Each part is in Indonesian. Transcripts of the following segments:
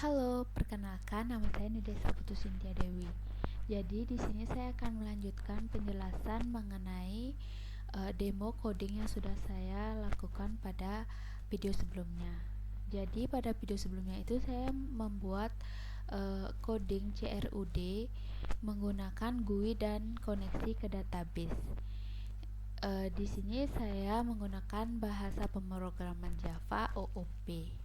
Halo, perkenalkan nama saya Nidesa Putu Cynthia Dewi. Jadi di sini saya akan melanjutkan penjelasan mengenai demo coding yang sudah saya lakukan pada video sebelumnya. Jadi pada video sebelumnya itu saya membuat coding CRUD menggunakan GUI dan koneksi ke database. Di sini saya menggunakan bahasa pemrograman Java OOP.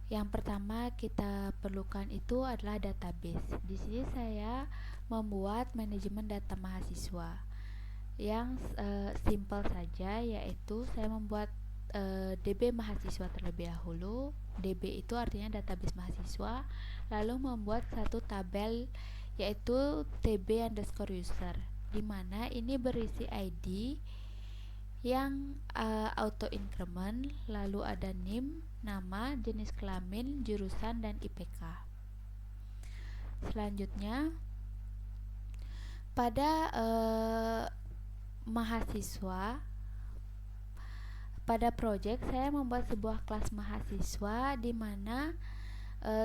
Yang pertama kita perlukan itu adalah database. Di sini saya membuat manajemen data mahasiswa yang simple saja, yaitu saya membuat DB mahasiswa terlebih dahulu. DB itu artinya database mahasiswa, lalu membuat satu tabel yaitu tb_user, di mana ini berisi ID yang auto increment, lalu ada NIM, nama, jenis kelamin, jurusan, dan IPK. Selanjutnya pada mahasiswa, pada project saya membuat sebuah kelas mahasiswa di mana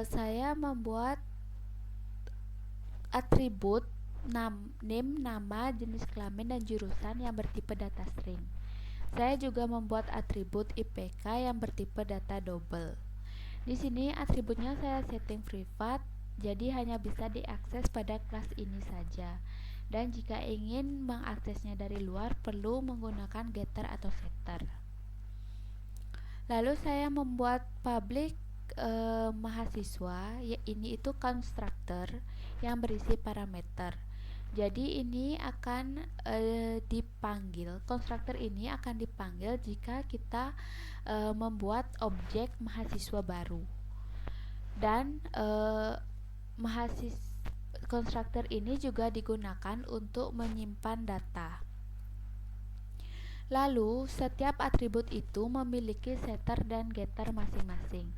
saya membuat atribut name, nama, jenis kelamin, dan jurusan yang bertipe data string. Saya juga membuat atribut IPK yang bertipe data double. Di sini atributnya saya setting privat, jadi hanya bisa diakses pada kelas ini saja. Dan jika ingin mengaksesnya dari luar, perlu menggunakan getter atau setter. Lalu saya membuat public mahasiswa, ini itu constructor yang berisi parameter. Jadi ini akan dipanggil, konstruktor ini akan dipanggil jika kita membuat objek mahasiswa baru. Dan konstruktor ini juga digunakan untuk menyimpan data. Lalu setiap atribut itu memiliki setter dan getter masing-masing,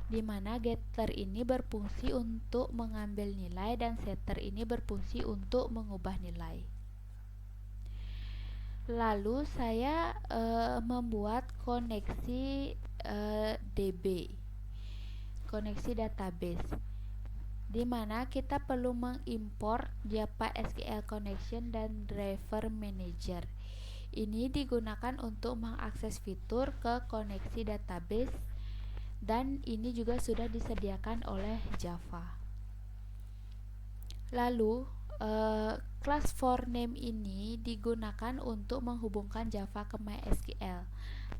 di mana getter ini berfungsi untuk mengambil nilai dan setter ini berfungsi untuk mengubah nilai. Lalu saya membuat koneksi DB, koneksi database, di mana kita perlu mengimport Java SQL Connection dan Driver Manager. Ini digunakan untuk mengakses fitur ke koneksi database, dan ini juga sudah disediakan oleh Java. Lalu kelas forName ini digunakan untuk menghubungkan Java ke MySQL.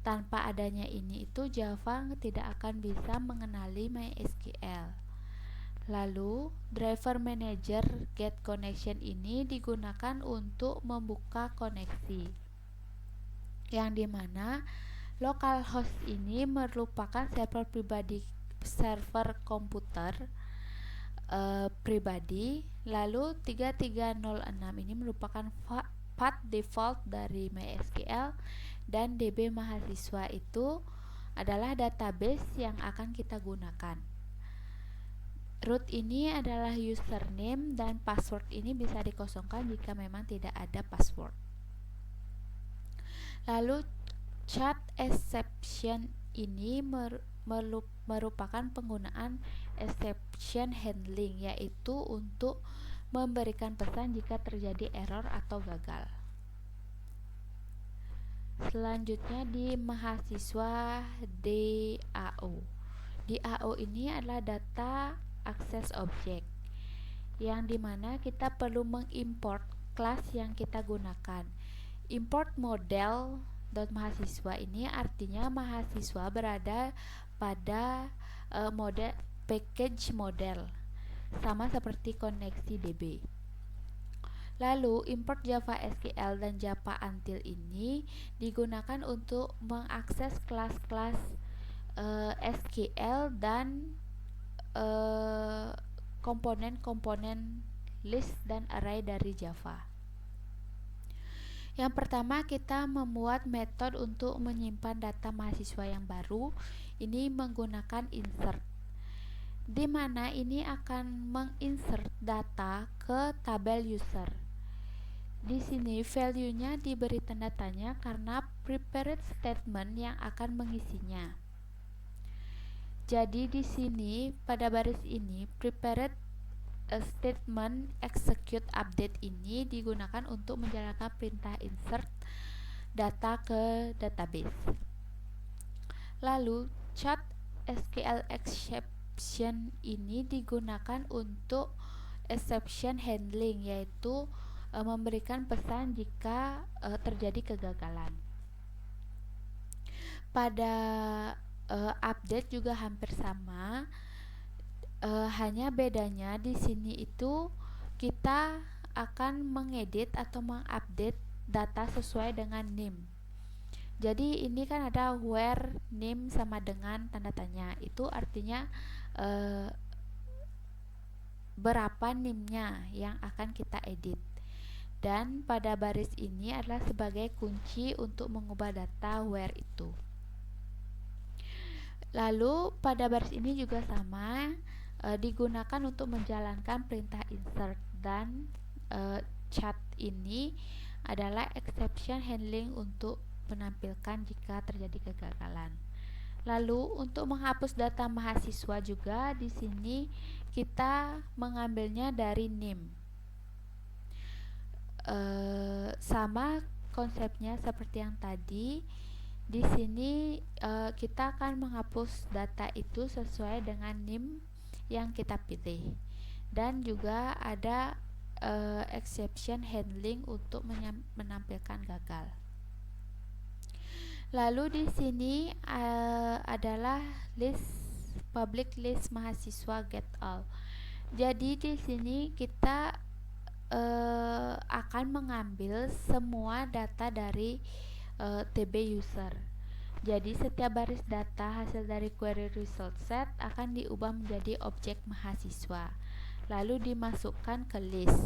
Tanpa adanya ini itu Java tidak akan bisa mengenali MySQL. Lalu driver manager get connection ini digunakan untuk membuka koneksi, yang dimana localhost ini merupakan server komputer pribadi. Lalu 3306 ini merupakan path default dari MySQL, dan DB mahasiswa itu adalah database yang akan kita gunakan. Root ini adalah username, dan password ini bisa dikosongkan jika memang tidak ada password. Lalu chat exception ini merupakan penggunaan exception handling, yaitu untuk memberikan pesan jika terjadi error atau gagal. Selanjutnya di mahasiswa DAO. DAO ini adalah data access object, yang dimana kita perlu mengimport kelas yang kita gunakan. Import model mahasiswa ini artinya mahasiswa berada pada model package model, sama seperti koneksi DB. Lalu import Java SQL dan Java Until ini digunakan untuk mengakses kelas-kelas SQL dan komponen-komponen list dan array dari Java. Yang pertama kita membuat metode untuk menyimpan data mahasiswa yang baru. Ini menggunakan insert, di mana ini akan menginsert data ke tabel user. Di sini value-nya diberi tanda tanya karena prepared statement yang akan mengisinya. Jadi di sini pada baris ini prepared statement execute update ini digunakan untuk menjalankan perintah insert data ke database. Lalu chat SQL exception ini digunakan untuk exception handling, yaitu memberikan pesan jika terjadi kegagalan. Pada update juga hampir sama, hanya bedanya di sini itu kita akan mengedit atau mengupdate data sesuai dengan name. Jadi ini kan ada where name sama dengan tanda tanya, itu artinya berapa name-nya yang akan kita edit. Dan pada baris ini adalah sebagai kunci untuk mengubah data where itu. Lalu pada baris ini juga sama, digunakan untuk menjalankan perintah insert, dan chat ini adalah exception handling untuk menampilkan jika terjadi kegagalan. Lalu untuk menghapus data mahasiswa juga di sini kita mengambilnya dari name. Sama konsepnya seperti yang tadi. Di sini kita akan menghapus data itu sesuai dengan name yang kita pilih, dan juga ada exception handling untuk menampilkan gagal. Lalu di sini adalah public list mahasiswa get all. Jadi di sini kita akan mengambil semua data dari TB user. Jadi setiap baris data hasil dari query result set akan diubah menjadi objek mahasiswa, lalu dimasukkan ke list.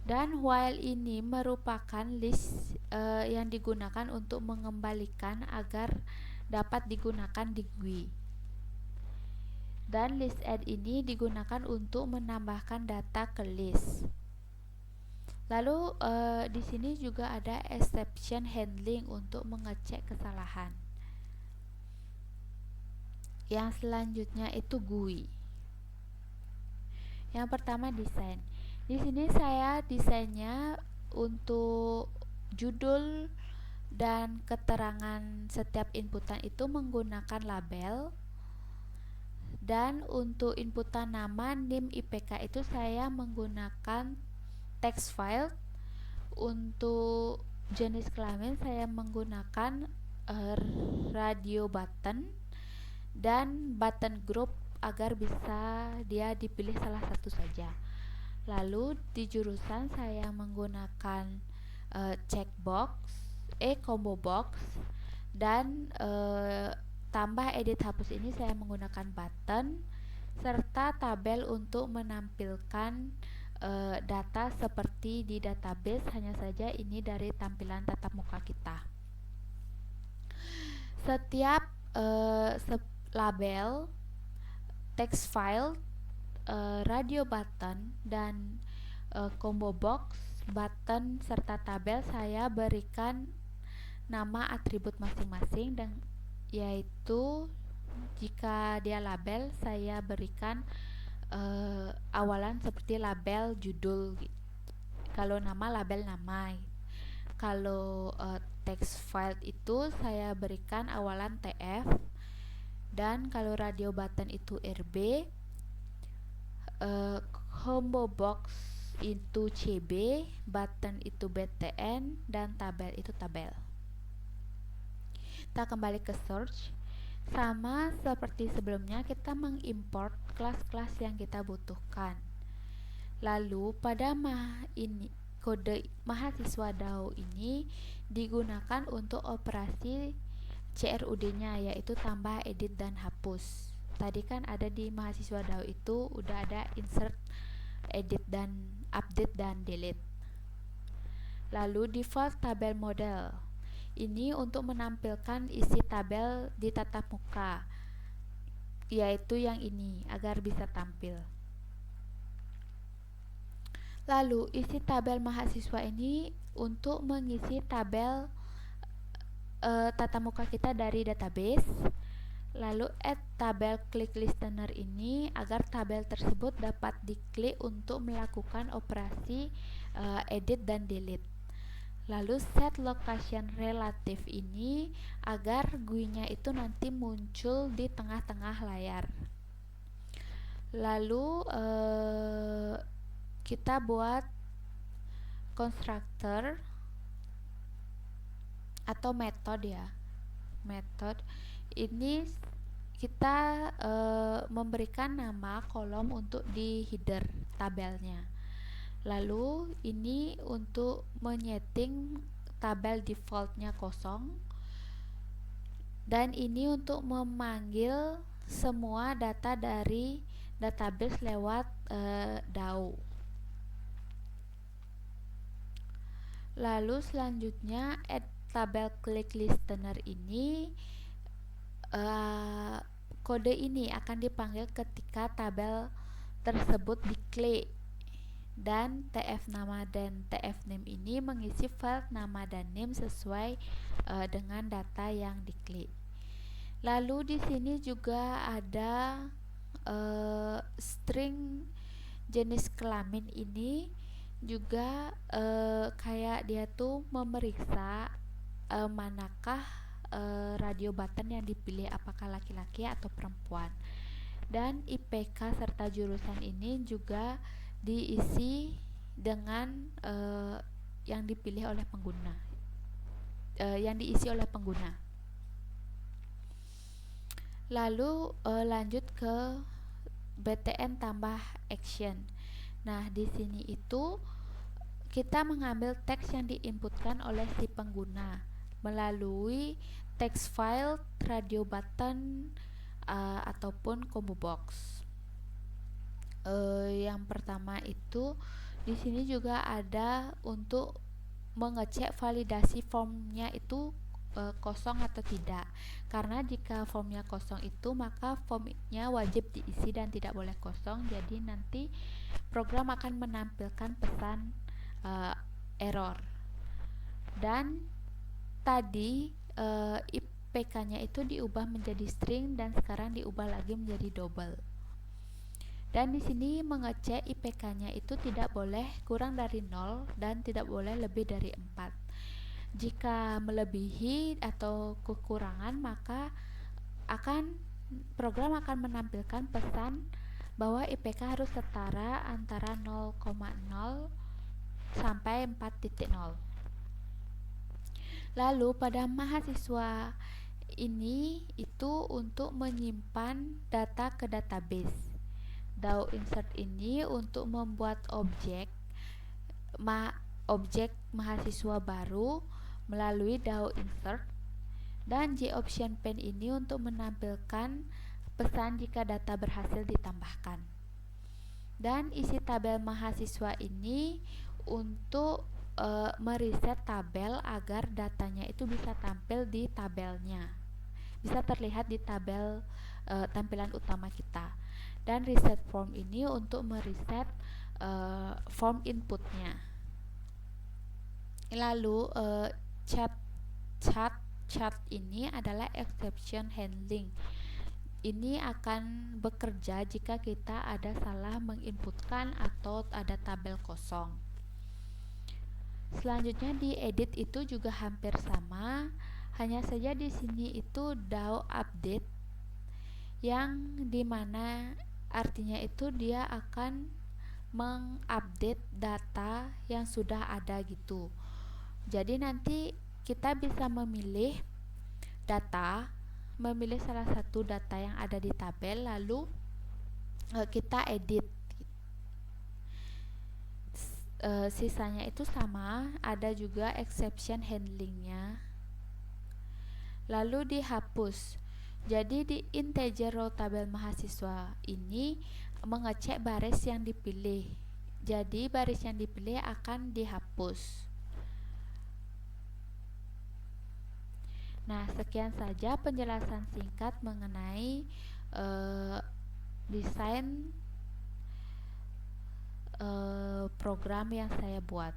Dan while ini merupakan list yang digunakan untuk mengembalikan agar dapat digunakan di GUI. Dan list add ini digunakan untuk menambahkan data ke list. Lalu di sini juga ada exception handling untuk mengecek kesalahan. Yang selanjutnya itu GUI. Yang pertama desain. Di sini saya desainnya untuk judul dan keterangan setiap inputan itu menggunakan label, dan untuk inputan nama, NIM, IPK itu saya menggunakan text file. Untuk jenis kelamin saya menggunakan radio button dan button group agar bisa dia dipilih salah satu saja. Lalu di jurusan saya menggunakan checkbox, combo box, dan tambah edit hapus ini saya menggunakan button, serta tabel untuk menampilkan data seperti di database, hanya saja ini dari tampilan tatap muka kita. Setiap label, text file, radio button, dan combo box, button, serta tabel saya berikan nama atribut masing-masing, dan yaitu jika dia label saya berikan awalan seperti label judul. Kalau nama, label nama. Kalau text file itu saya berikan awalan TF, dan kalau radio button itu RB, combo box itu CB, button itu BTN, dan tabel itu tabel. Kita kembali ke search. Sama seperti sebelumnya, kita mengimport kelas-kelas yang kita butuhkan. Lalu pada kode mahasiswa DAO ini digunakan untuk operasi CRUD-nya, yaitu tambah, edit, dan hapus. Tadi kan ada di mahasiswa DAO itu udah ada insert, edit, dan update, dan delete. Lalu default tabel model ini untuk menampilkan isi tabel di tatap muka, yaitu yang ini, agar bisa tampil. Lalu isi tabel mahasiswa ini untuk mengisi tabel tatap muka kita dari database. Lalu add tabel klik listener ini agar tabel tersebut dapat diklik untuk melakukan operasi edit dan delete. Lalu set location relative ini agar GUI-nya itu nanti muncul di tengah-tengah layar. Lalu kita buat constructor atau metode ya. Metode ini kita memberikan nama kolom untuk di header tabelnya. Lalu ini untuk menyeting tabel defaultnya kosong, dan ini untuk memanggil semua data dari database lewat DAO. Lalu selanjutnya add tabel klik listener ini, kode ini akan dipanggil ketika tabel tersebut diklik, dan tf nama dan tf name ini mengisi file nama dan name sesuai dengan data yang diklik. Lalu di sini juga ada string jenis kelamin ini juga kayak dia tuh memeriksa manakah radio button yang dipilih, apakah laki-laki atau perempuan. Dan IPK serta jurusan ini juga diisi dengan yang dipilih oleh pengguna, yang diisi oleh pengguna. Lalu lanjut ke btn tambah action. Nah, di sini itu kita mengambil teks yang diinputkan oleh si pengguna melalui text file, radio button, ataupun combo box. Yang pertama itu di sini juga ada untuk mengecek validasi formnya itu kosong atau tidak. Karena jika formnya kosong itu maka formnya wajib diisi dan tidak boleh kosong. Jadi nanti program akan menampilkan pesan error. Dan tadi IPK-nya itu diubah menjadi string dan sekarang diubah lagi menjadi double. Dan di sini mengecek IPK-nya itu tidak boleh kurang dari 0 dan tidak boleh lebih dari 4. Jika melebihi atau kekurangan maka program akan menampilkan pesan bahwa IPK harus setara antara 0,0 sampai 4.0. Lalu pada mahasiswa ini itu untuk menyimpan data ke database. DAO insert ini untuk membuat objek mahasiswa baru melalui DAO insert, dan JOption pen ini untuk menampilkan pesan jika data berhasil ditambahkan. Dan isi tabel mahasiswa ini untuk mereset tabel agar datanya itu bisa tampil di tabelnya, bisa terlihat di tabel tampilan utama kita. Dan reset form ini untuk mereset form inputnya. Lalu chat ini adalah exception handling. Ini akan bekerja jika kita ada salah menginputkan atau ada tabel kosong. Selanjutnya di edit itu juga hampir sama, hanya saja di sini itu DAO update, yang dimana artinya itu dia akan mengupdate data yang sudah ada gitu. Jadi nanti kita bisa memilih salah satu data yang ada di tabel, lalu kita edit. Sisanya itu sama, ada juga exception handlingnya. Lalu dihapus. Jadi di integer row tabel mahasiswa ini mengecek baris yang dipilih. Jadi baris yang dipilih akan dihapus. Nah, sekian saja penjelasan singkat mengenai desain program yang saya buat.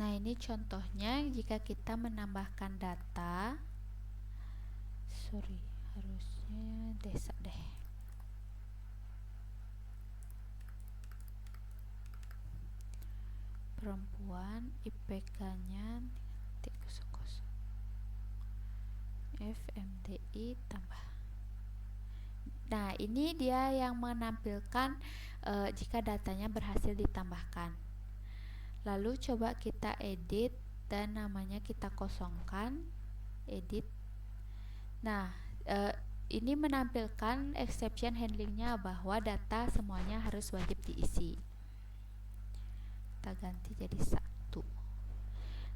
Nah, ini contohnya jika kita menambahkan data, harusnya desa deh. Perempuan, IPK-nya 3,00, FMDI tambah. Nah, ini dia yang menampilkan jika datanya berhasil ditambahkan. Lalu coba kita edit dan namanya kita kosongkan, edit. Nah, ini menampilkan exception handlingnya bahwa data semuanya harus wajib diisi. Kita ganti jadi 1.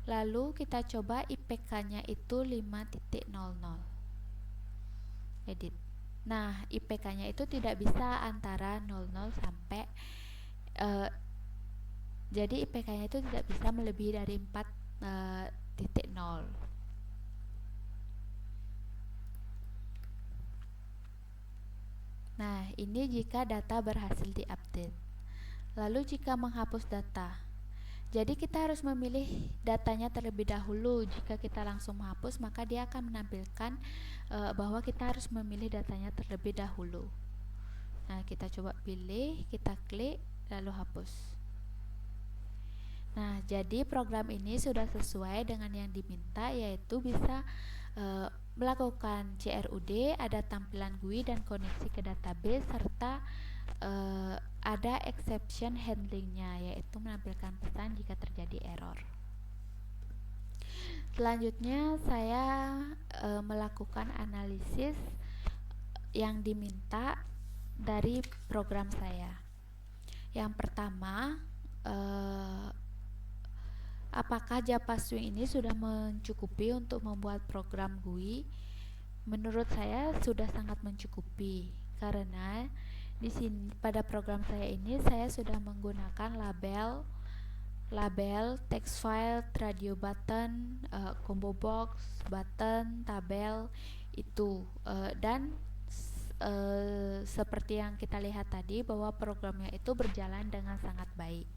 Lalu kita coba IPK-nya itu 5.00. Edit. Nah, IPK-nya itu tidak bisa antara 00 sampai jadi IPK-nya itu tidak bisa melebihi dari 4.0. Nah, ini jika data berhasil diupdate. Lalu jika menghapus data, jadi kita harus memilih datanya terlebih dahulu. Jika kita langsung menghapus, maka dia akan menampilkan bahwa kita harus memilih datanya terlebih dahulu. Nah, kita coba pilih, kita klik, lalu hapus. Nah, jadi program ini sudah sesuai dengan yang diminta, yaitu bisa melakukan CRUD, ada tampilan GUI dan koneksi ke database, serta ada exception handlingnya, yaitu menampilkan pesan jika terjadi error. Selanjutnya saya melakukan analisis yang diminta dari program saya. Yang pertama, apakah Japaswing ini sudah mencukupi untuk membuat program GUI? Menurut saya sudah sangat mencukupi, karena di sini pada program saya ini saya sudah menggunakan label, text file, radio button, combo box, button, tabel itu dan seperti yang kita lihat tadi bahwa programnya itu berjalan dengan sangat baik.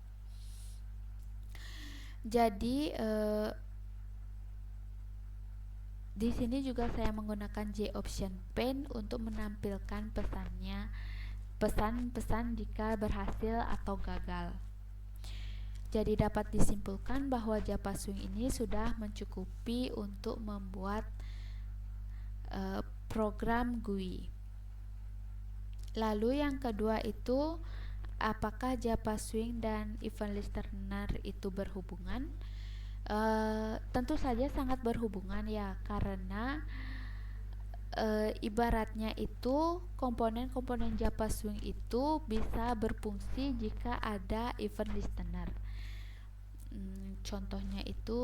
Jadi di sini juga saya menggunakan J-Option Pane untuk menampilkan pesan-pesan jika berhasil atau gagal. Jadi dapat disimpulkan bahwa Japaswing ini sudah mencukupi untuk membuat program GUI. Lalu yang kedua itu, apakah Japaswing dan event listener itu berhubungan? Tentu saja sangat berhubungan ya, karena ibaratnya itu komponen-komponen Japaswing itu bisa berfungsi jika ada event listener. Contohnya itu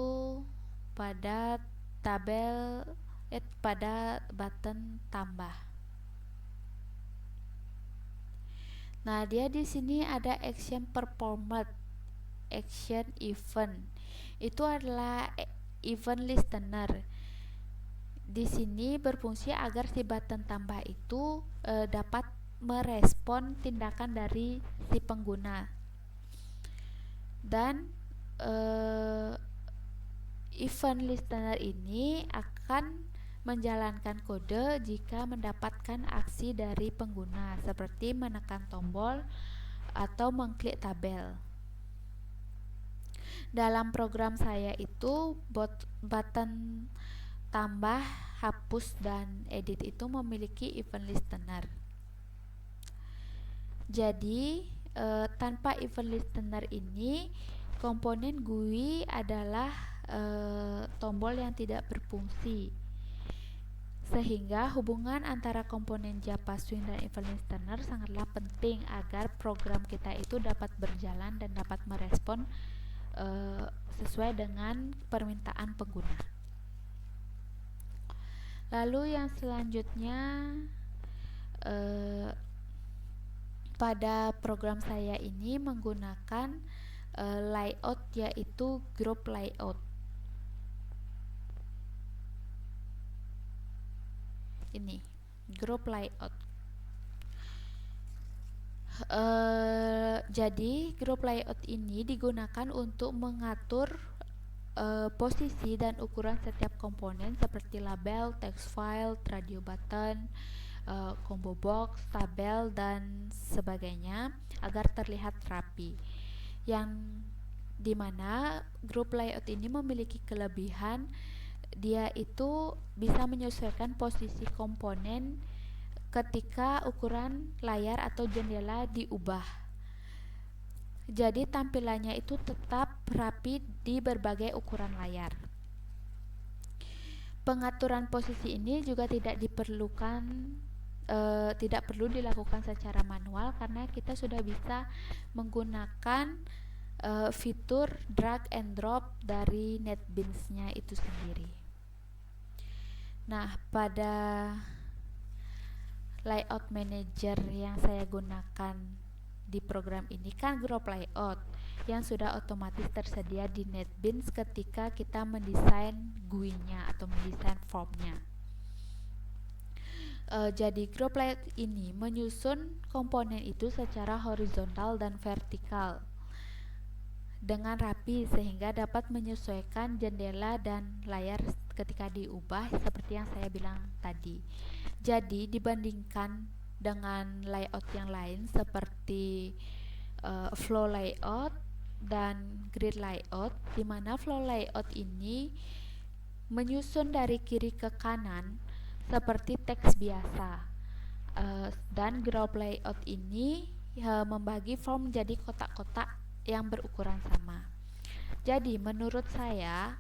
pada tabel pada button tambah. Nah, dia di sini ada action performed, action event. Itu adalah event listener. Di sini berfungsi agar si button tambah itu dapat merespon tindakan dari si pengguna. Dan event listener ini akan menjalankan kode jika mendapatkan aksi dari pengguna, seperti menekan tombol atau mengklik tabel. Dalam program saya itu button tambah, hapus, dan edit itu memiliki event listener. Jadi tanpa event listener ini, komponen GUI adalah tombol yang tidak berfungsi, sehingga hubungan antara komponen Japaswing dan event listener sangatlah penting agar program kita itu dapat berjalan dan dapat merespon sesuai dengan permintaan pengguna. Lalu yang selanjutnya, pada program saya ini menggunakan layout, yaitu group layout. Ini group layout. Jadi group layout ini digunakan untuk mengatur posisi dan ukuran setiap komponen seperti label, text file, radio button, combo box, tabel, dan sebagainya agar terlihat rapi. Yang dimana grup layout ini memiliki kelebihan, dia itu bisa menyesuaikan posisi komponen ketika ukuran layar atau jendela diubah. Jadi tampilannya itu tetap rapi di berbagai ukuran layar. Pengaturan posisi ini juga tidak perlu dilakukan secara manual karena kita sudah bisa menggunakan fitur drag and drop dari NetBeans-nya itu sendiri. Nah, pada layout manager yang saya gunakan di program ini kan group layout yang sudah otomatis tersedia di NetBeans ketika kita mendesain GUI-nya atau mendesain formnya. Jadi group layout ini menyusun komponen itu secara horizontal dan vertikal dengan rapi sehingga dapat menyesuaikan jendela dan layar ketika diubah seperti yang saya bilang tadi. Jadi dibandingkan dengan layout yang lain seperti flow layout dan grid layout, di mana flow layout ini menyusun dari kiri ke kanan seperti teks biasa, dan group layout ini membagi form menjadi kotak-kotak yang berukuran sama. Jadi menurut saya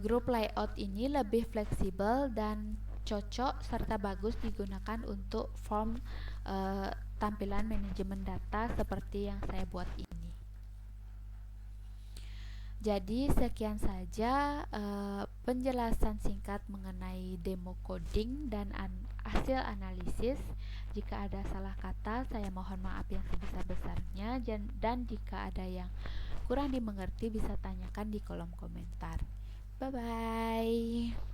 group layout ini lebih fleksibel dan cocok serta bagus digunakan untuk form tampilan manajemen data seperti yang saya buat ini. Jadi sekian saja penjelasan singkat mengenai demo coding dan hasil analisis. Jika ada salah kata, saya mohon maaf yang sebesar-besarnya, dan jika ada yang kurang dimengerti bisa tanyakan di kolom komentar. Bye bye.